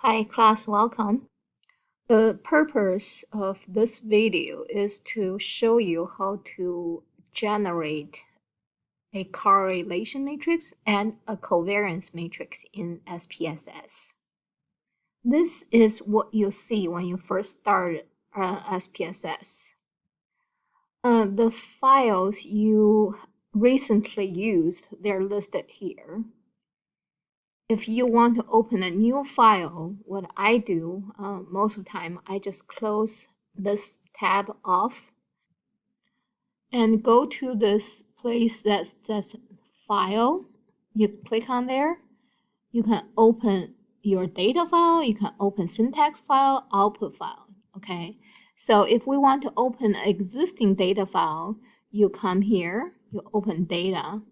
Hi class, welcome. The purpose of this video is to show you how to generate a correlation matrix and a covariance matrix in SPSS. This is what you see when you first start SPSS. The files you recently used, they're listed here. If you want to open a new file, what I do most of the time, I just close this tab off and go to this place that says File. You click on there. You can open your data file. You can open syntax file, output file. Okay. So if we want to open an existing data file, you come here, you open data.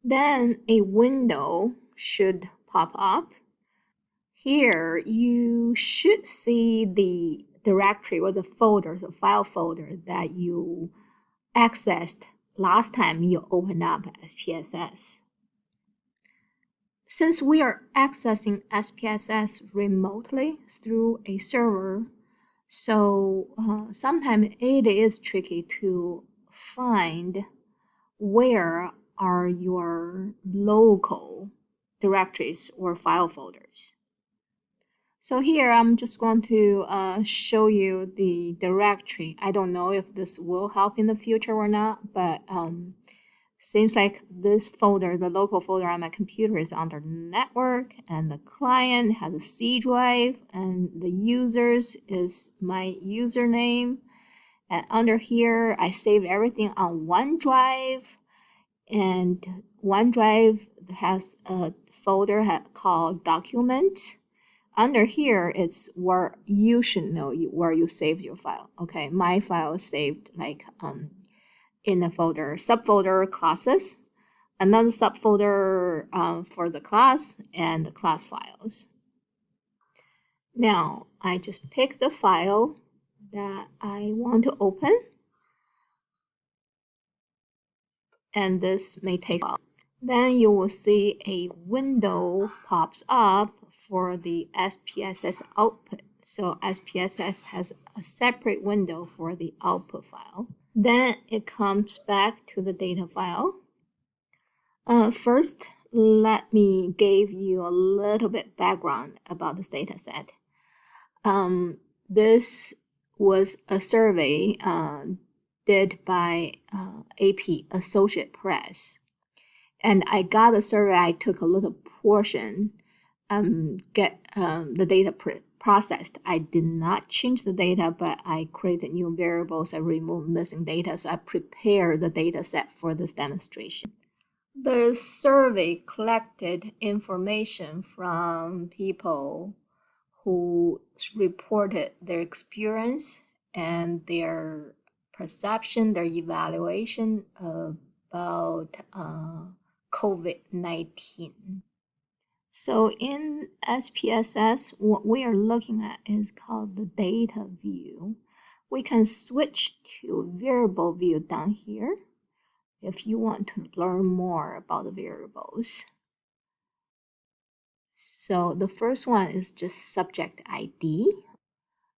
Then a window should pop up. Here, you should see the directory or the folder, the file folder that you accessed last time you opened up SPSS. Since we are accessing SPSS remotely through a server, so sometimes it is tricky to find where are your local directories or file folders. So here I'm just going to show you the directory. I don't know if this will help in the future or not, but seems like this folder, the local folder on my computer, is under network, and the client has a C drive, and the users is my username. And under here, I saved everything on OneDrive, and OneDrive has a folder called Document. Under here, it's where you should know where you save your file. Okay, my file is saved like in a folder, subfolder classes, another subfolder for the class, and the class files. Now, I just pick the file that I want to open, and this may take a while. Then you will see a window pops up for the SPSS output. So SPSS has a separate window for the output file. Then it comes back to the data file. First, let me give you a little bit background about this data set. This was a survey did by AP, Associate Press. And I got a survey, I took a little portion, get the data processed. I did not change the data, but I created new variables, I removed missing data, so I prepared the data set for this demonstration. The survey collected information from people who reported their experience and their perception, their evaluation about COVID-19. So in SPSS, what we are looking at is called the data view. We can switch to variable view down here if you want to learn more about the variables. So the first one is just subject ID.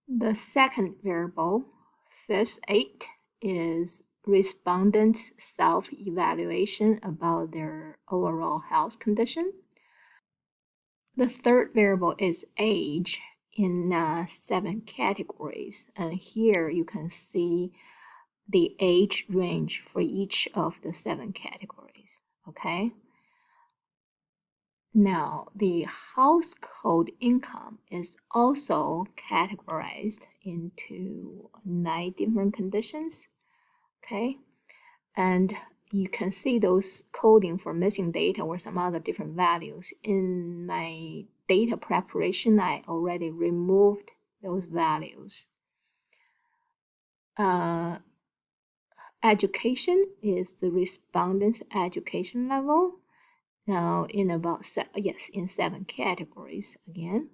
The second variable, FIS8, is respondents' self-evaluation about their overall health condition. The third variable is age in 7 categories. And here you can see the age range for each of the 7 categories. Okay. Now, the household income is also categorized into 9 different conditions. Okay. And you can see those coding for missing data or some other different values. In my data preparation, I already removed those values. Education is the respondent's education level. Now in about, in 7 categories again.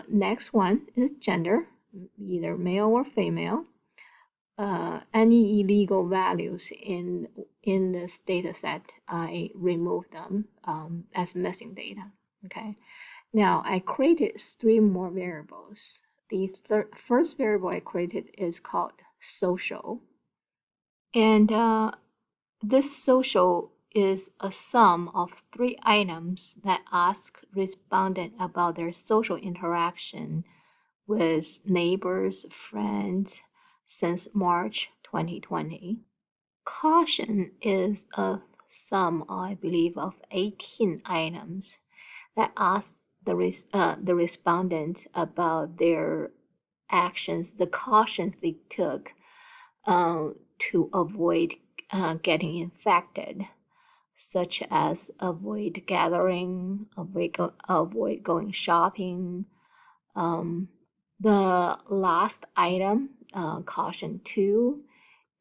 Next one is gender, either male or female. Any illegal values in this data set, I remove them as missing data. Okay, Now I created 3 more variables. The first variable I created is called social. And this social is a sum of 3 items that ask respondent about their social interaction with neighbors, friends since March 2020. Caution is a sum, I believe, of 18 items that ask the respondent about their actions, the cautions they took to avoid getting infected, such as avoid gathering, avoid going shopping. The last item, caution 2,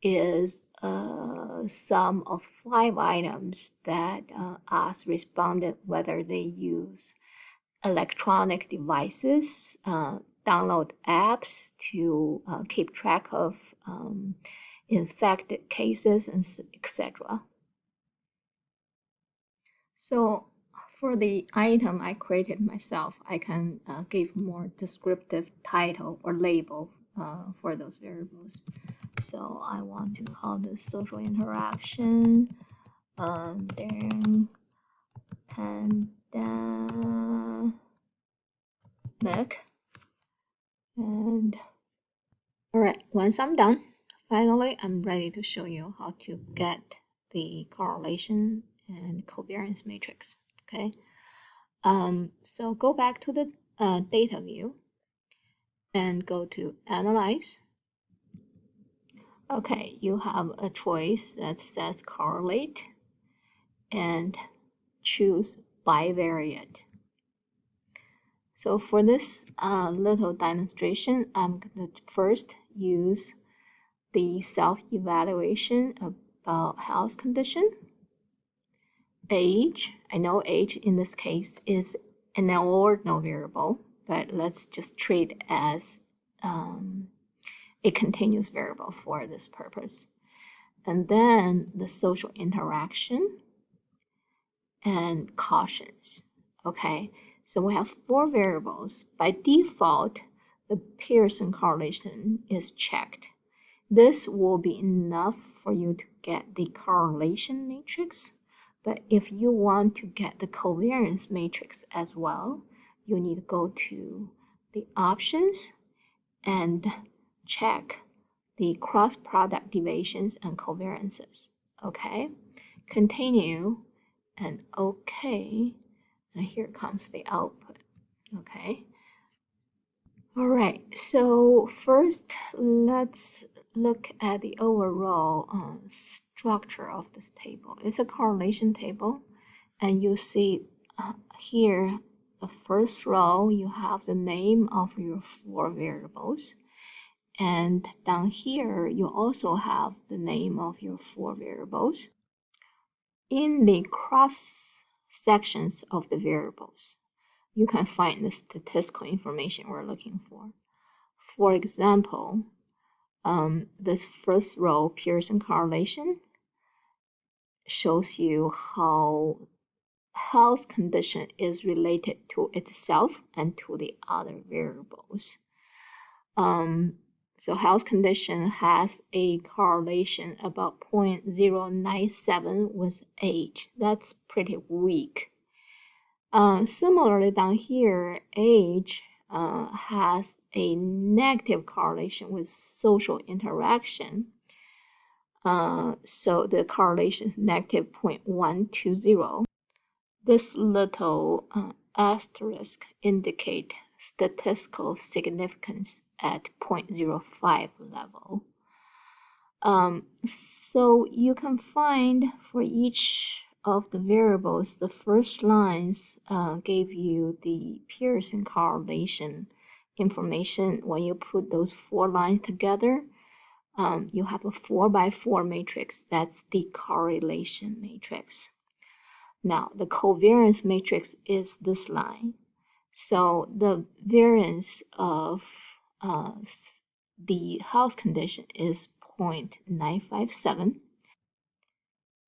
is a sum of 5 items that ask respondent whether they use electronic devices, download apps to keep track of infected cases, and etc. So for the item I created myself, I can give more descriptive title or label for those variables. So I want to call this social interaction, then pandemic, and all right, once I'm done, finally I'm ready to show you how to get the correlation and covariance matrix. Okay, so go back to the data view and go to analyze. Okay, you have a choice that says correlate and choose bivariate. So for this little demonstration, I'm going to first use the self-evaluation about health condition. Age, I know age in this case is an ordinal variable, but let's just treat it as a continuous variable for this purpose. And then the social interaction and cautions. Okay, so we have 4 variables. By default, the Pearson correlation is checked. This will be enough for you to get the correlation matrix, but if you want to get the covariance matrix as well, you need to go to the options and check the cross product deviations and covariances. Okay, continue and okay, and here comes the output. Okay, all right, so first let's look at the overall structure of this table. It's a correlation table, and you see here the first row you have the name of your 4 variables, and down here you also have the name of your 4 variables. In the cross sections of the variables, you can find the statistical information we're looking for. For example, this first row, Pearson correlation, shows you how health condition is related to itself and to the other variables. So health condition has a correlation about 0.097 with age. That's pretty weak. Similarly, down here, age has a negative correlation with social interaction. So the correlation is negative 0.120. This little asterisk indicate statistical significance at 0.05 level. So you can find for each of the variables, the first lines gave you the Pearson correlation information. When you put those 4 lines together, you have a 4x4 matrix. That's the correlation matrix. Now, the covariance matrix is this line. So the variance of the health condition is 0.957.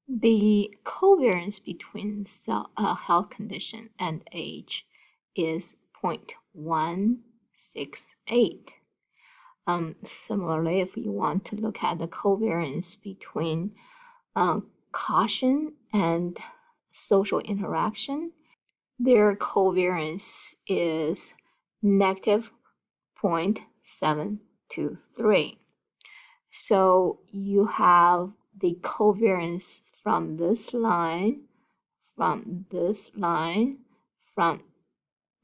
The covariance between health condition and age is 0.168. Similarly, if you want to look at the covariance between caution and social interaction, their covariance is negative 0.723. So you have the covariance from this line, from this line, from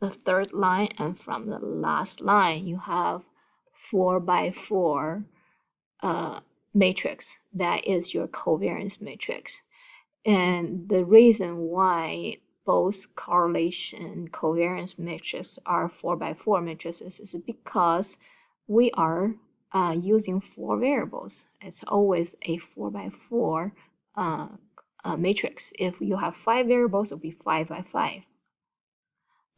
the third line, and from the last line. You have 4 by 4 matrix. That is your covariance matrix. And the reason why both correlation and covariance matrices are 4 by 4 matrices is because we are using 4 variables. It's always a 4 by 4 matrix. If you have 5 variables, it'll be 5 by 5.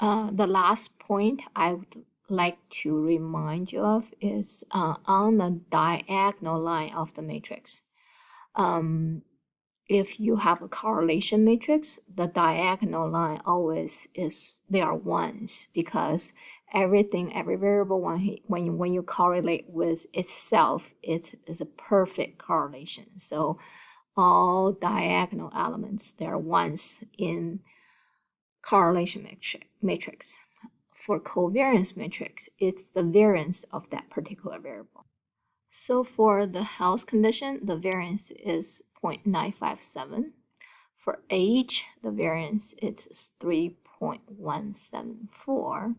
The last point I would like to remind you of is on the diagonal line of the matrix. If you have a correlation matrix, the diagonal line always is, they are ones, because every variable, when you correlate with itself, it is a perfect correlation. So all diagonal elements, they are ones in correlation matrix. For covariance matrix, it's the variance of that particular variable. So for the health condition, the variance is 0.957. For age, the variance is 3.174.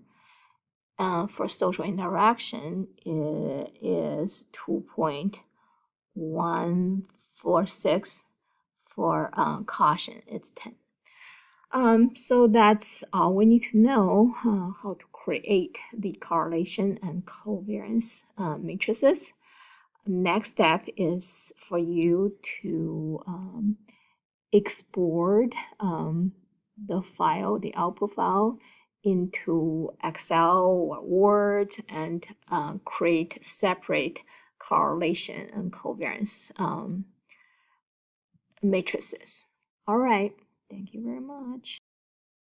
For social interaction, it is 2.146. For caution, it's 10. So that's all we need to know how to create the correlation and covariance matrices. Next step is for you to export the file, the output file, into Excel or Word and create separate correlation and covariance matrices. All right, thank you very much.